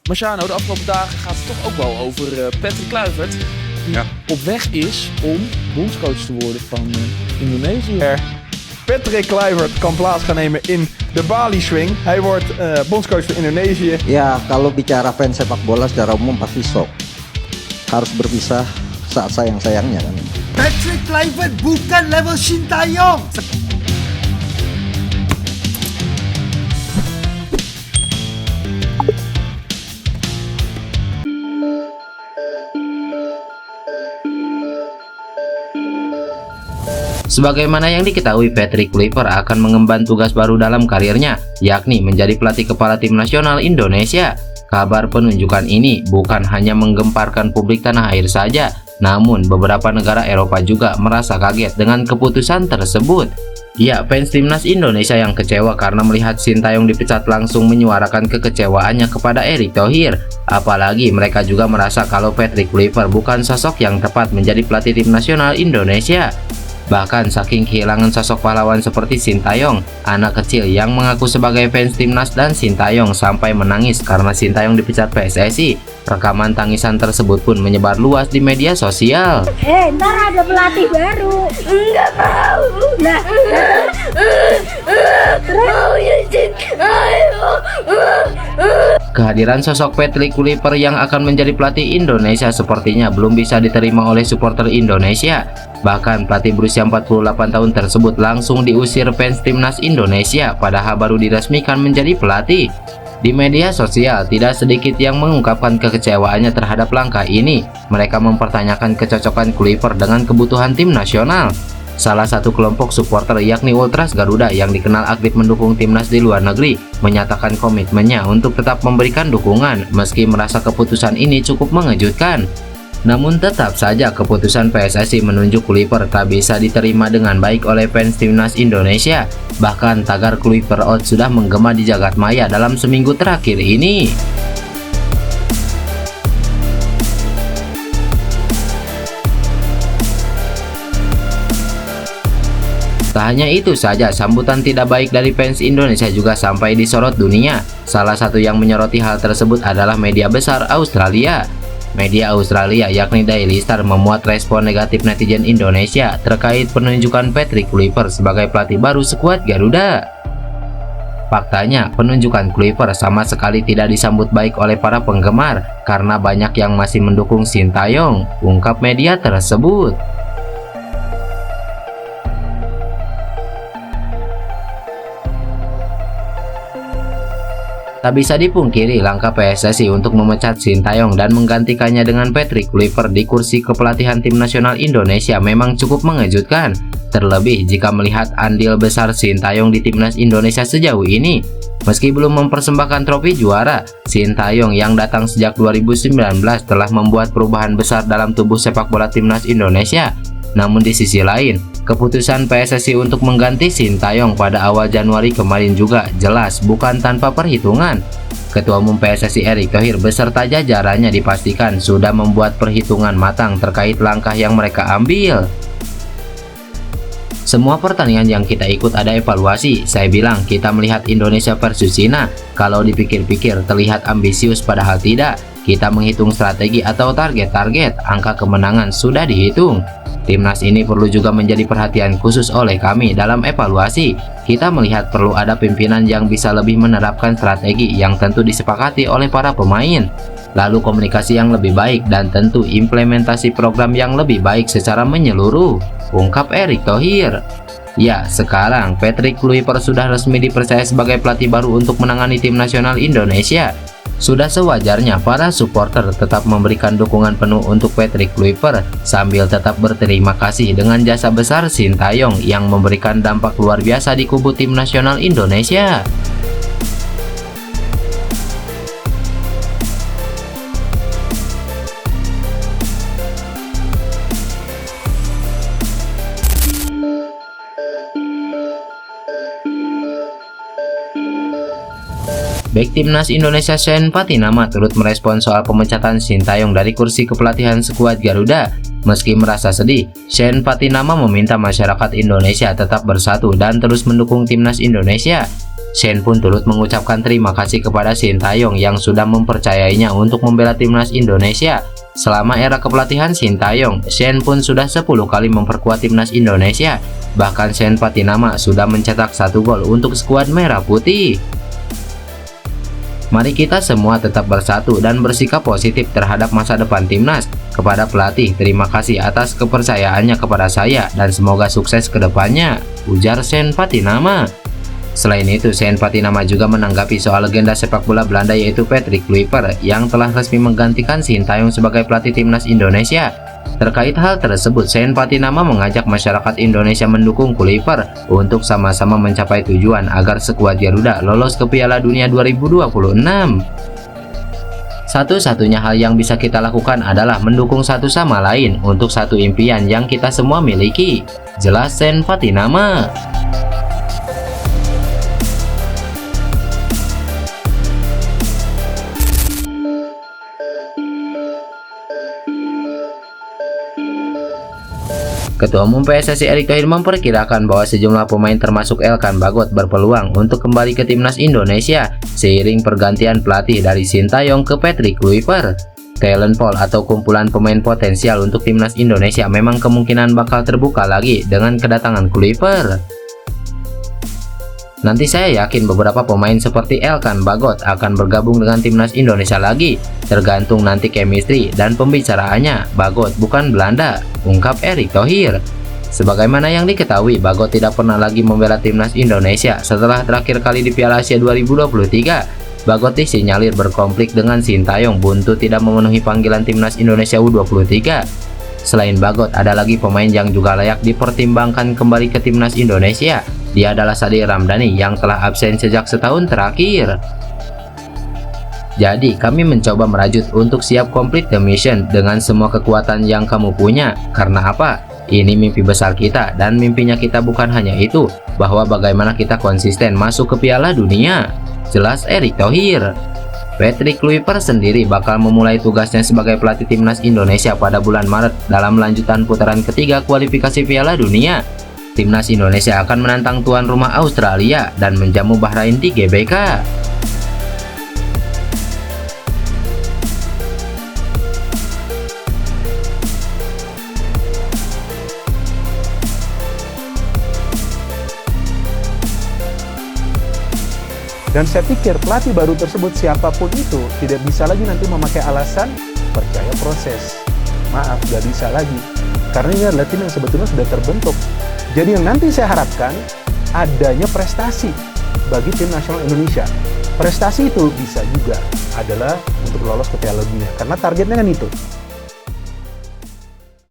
Marciano, de afgelopen dagen gaat het toch ook wel over Patrick Kluivert. Die Ja. op weg is om bondscoach te worden van Indonesië. Patrick Kluivert kan plaats gaan nemen in de Bali Swing. Hij wordt bondscoach van Indonesië. Ya, kalau bicara fans sepak bola secara umum pasti shock. Harus berpisah saat sayang-sayangnya kan. Patrick Kluivert bukan level Sintayong. Sebagaimana yang diketahui, Patrick Kluivert akan mengemban tugas baru dalam karirnya, yakni menjadi pelatih kepala tim nasional Indonesia. Kabar penunjukan ini bukan hanya menggemparkan publik tanah air saja, namun beberapa negara Eropa juga merasa kaget dengan keputusan tersebut. Ya, fans timnas Indonesia yang kecewa karena melihat Sintayong dipecat langsung menyuarakan kekecewaannya kepada Erick Thohir. Apalagi mereka juga merasa kalau Patrick Kluivert bukan sosok yang tepat menjadi pelatih tim nasional Indonesia. Bahkan saking kehilangan sosok pahlawan seperti Sintayong, anak kecil yang mengaku sebagai fans timnas dan Sintayong sampai menangis karena Sintayong dipecat PSSI. Rekaman tangisan tersebut pun menyebar luas di media sosial. Ntar ada pelatih baru. Enggak mau. Nah, Kehadiran sosok Patrick Kluivert yang akan menjadi pelatih Indonesia sepertinya belum bisa diterima oleh supporter Indonesia. Bahkan pelatih berusia 48 tahun tersebut langsung diusir fans timnas Indonesia padahal baru diresmikan menjadi pelatih. Di media sosial tidak sedikit yang mengungkapkan kekecewaannya terhadap langkah ini. Mereka mempertanyakan kecocokan Kluivert dengan kebutuhan tim nasional. Salah satu kelompok supporter yakni Ultras Garuda yang dikenal aktif mendukung timnas di luar negeri menyatakan komitmennya untuk tetap memberikan dukungan meski merasa keputusan ini cukup mengejutkan. Namun tetap saja keputusan PSSI menunjuk Kluivert tak bisa diterima dengan baik oleh fans timnas Indonesia. Bahkan tagar Kluivert out sudah menggema di jagat maya dalam seminggu terakhir ini. Tak hanya itu saja, sambutan tidak baik dari fans Indonesia juga sampai disorot dunia. Salah satu yang menyoroti hal tersebut adalah media besar Australia. Media Australia yakni Daily Star memuat respon negatif netizen Indonesia terkait penunjukan Patrick Kluivert sebagai pelatih baru skuad Garuda. Faktanya, penunjukan Kluivert sama sekali tidak disambut baik oleh para penggemar karena banyak yang masih mendukung Sintayong, ungkap media tersebut. Tak bisa dipungkiri langkah PSSI untuk memecat Sintayong dan menggantikannya dengan Patrick Kluivert di kursi kepelatihan tim nasional Indonesia memang cukup mengejutkan. Terlebih jika melihat andil besar Sintayong di timnas Indonesia sejauh ini. Meski belum mempersembahkan trofi juara, Sintayong yang datang sejak 2019 telah membuat perubahan besar dalam tubuh sepak bola timnas Indonesia. Namun di sisi lain, keputusan PSSI untuk mengganti Sintayong pada awal Januari kemarin juga jelas bukan tanpa perhitungan. Ketua Umum PSSI Erick Thohir beserta jajarannya dipastikan sudah membuat perhitungan matang terkait langkah yang mereka ambil. Semua pertandingan yang kita ikut ada evaluasi. Saya bilang kita melihat Indonesia versus Cina. Kalau dipikir-pikir terlihat ambisius padahal tidak. Kita menghitung strategi atau target-target, angka kemenangan sudah dihitung. Timnas ini perlu juga menjadi perhatian khusus oleh kami dalam evaluasi. Kita melihat perlu ada pimpinan yang bisa lebih menerapkan strategi yang tentu disepakati oleh para pemain. Lalu komunikasi yang lebih baik dan tentu implementasi program yang lebih baik secara menyeluruh, ungkap Erick Thohir. Ya, sekarang Patrick Kluivert sudah resmi dipercaya sebagai pelatih baru untuk menangani tim nasional Indonesia. Sudah sewajarnya para supporter tetap memberikan dukungan penuh untuk Patrick Kluivert sambil tetap berterima kasih dengan jasa besar Sintayong yang memberikan dampak luar biasa di kubu tim nasional Indonesia. Bek timnas Indonesia Shein Patinama turut merespon soal pemecatan Sintayong dari kursi kepelatihan skuad Garuda. Meski merasa sedih, Shein Patinama meminta masyarakat Indonesia tetap bersatu dan terus mendukung timnas Indonesia. Sen pun turut mengucapkan terima kasih kepada Sintayong yang sudah mempercayainya untuk membela timnas Indonesia. Selama era kepelatihan Sintayong, Sen pun sudah 10 kali memperkuat timnas Indonesia. Bahkan Sen Patinama sudah mencetak 1 gol untuk skuad merah putih. Mari kita semua tetap bersatu dan bersikap positif terhadap masa depan timnas. Kepada pelatih, terima kasih atas kepercayaannya kepada saya dan semoga sukses ke depannya, ujar Sen Patinama. Selain itu, Sen Patinama juga menanggapi soal legenda sepak bola Belanda yaitu Patrick Kluivert yang telah resmi menggantikan Sintayong sebagai pelatih timnas Indonesia. Terkait hal tersebut, Sen Patinama mengajak masyarakat Indonesia mendukung Kluivert untuk sama-sama mencapai tujuan agar skuad Garuda lolos ke Piala Dunia 2026. Satu-satunya hal yang bisa kita lakukan adalah mendukung satu sama lain untuk satu impian yang kita semua miliki, jelas Sen Patinama. Ketua Umum PSSI Erick Thohir memperkirakan bahwa sejumlah pemain termasuk Elkan Bagot berpeluang untuk kembali ke timnas Indonesia seiring pergantian pelatih dari Sintayong ke Patrick Kluivert. Talent pool atau kumpulan pemain potensial untuk timnas Indonesia memang kemungkinan bakal terbuka lagi dengan kedatangan Kluivert. Nanti saya yakin beberapa pemain seperti Elkan Bagot akan bergabung dengan timnas Indonesia lagi, tergantung nanti chemistry dan pembicaraannya. Bagot bukan Belanda, ungkap Erick Thohir. Sebagaimana yang diketahui, Bagot tidak pernah lagi membela timnas Indonesia setelah terakhir kali di Piala Asia 2023. Bagot disinyalir berkonflik dengan Sintayong buntu tidak memenuhi panggilan timnas Indonesia U23. Selain Bagot, ada lagi pemain yang juga layak dipertimbangkan kembali ke timnas Indonesia. Dia adalah Sadil Ramdhani yang telah absen sejak setahun terakhir. Jadi kami mencoba merajut untuk siap complete the mission dengan semua kekuatan yang kamu punya. Karena apa? Ini mimpi besar kita dan mimpinya kita bukan hanya itu, bahwa bagaimana kita konsisten masuk ke Piala Dunia, jelas Erick Thohir. Patrick Kluivert sendiri bakal memulai tugasnya sebagai pelatih timnas Indonesia pada bulan Maret dalam lanjutan putaran ketiga kualifikasi Piala Dunia. Timnas Indonesia akan menantang tuan rumah Australia dan menjamu Bahrain di GBK. Dan saya pikir pelatih baru tersebut siapapun itu tidak bisa lagi nanti memakai alasan percaya proses. Maaf, gak bisa lagi. Karena ini adalah tim yang sebetulnya sudah terbentuk. Jadi yang nanti saya harapkan adanya prestasi bagi tim nasional Indonesia. Prestasi itu bisa juga adalah untuk lolos ke Piala Dunia. Karena targetnya kan itu.